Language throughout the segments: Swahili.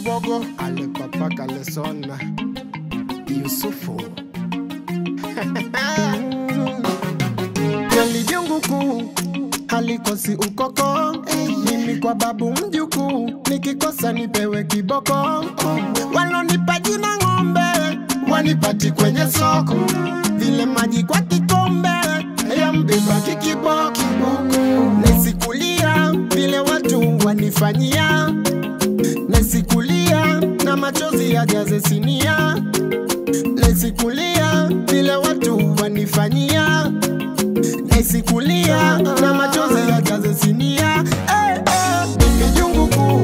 Bogo, ale papa kale sona Yusufu Jali junguku halikosi ukoko Mimi kwa babu mjuku nikikosa nipewe kiboko Walonipa jina ng'ombe wanipati kwenye soko Vile maji kwa kikombe ya mbeba kikiboko Nesikulia vile watu wanifanyia Nesikulia na machozi ya jaze sinia Nesikulia vile watu wanifanyia Nesikulia na machozi ya jaze sinia Mimi junguku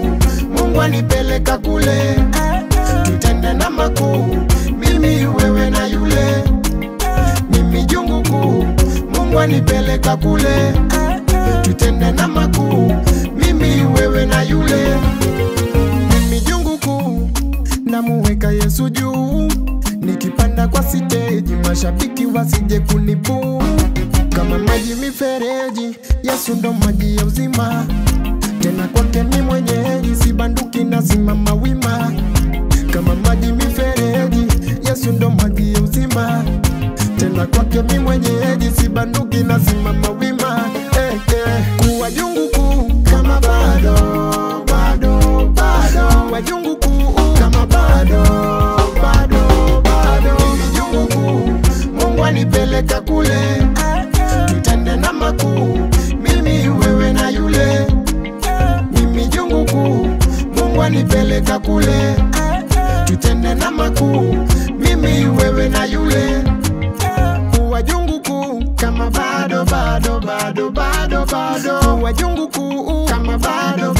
Mungu anipeleka kule Tutende na makuu Mimi wewe na yule Mimi junguku Mungu anipeleka kule Tutende na makuu Mimi wewe na yule Mimi junguku namuweka Yesu juu Nikipanda kwa stage mashabiki wasije kunibu Kama maji mifereji Yesu ndo maji ya uzima Tena kwake ni mwenyeji sibanduki na simama wima Kama maji mifereji Yesu ndo maji ya uzima Tena kwake mi mwenyeji sibanduki na simama wima Kuwa junguku kama bado Kuwa junguku kama bado Mimi junguku Mungu anipeleka kule Tutende na makuu Mimi wewe na yule Mimi junguku Mungu anipeleka kule Tutende na makuu Mimi wewe na yule Kuwa junguku kama bado Kuwa junguku kama bado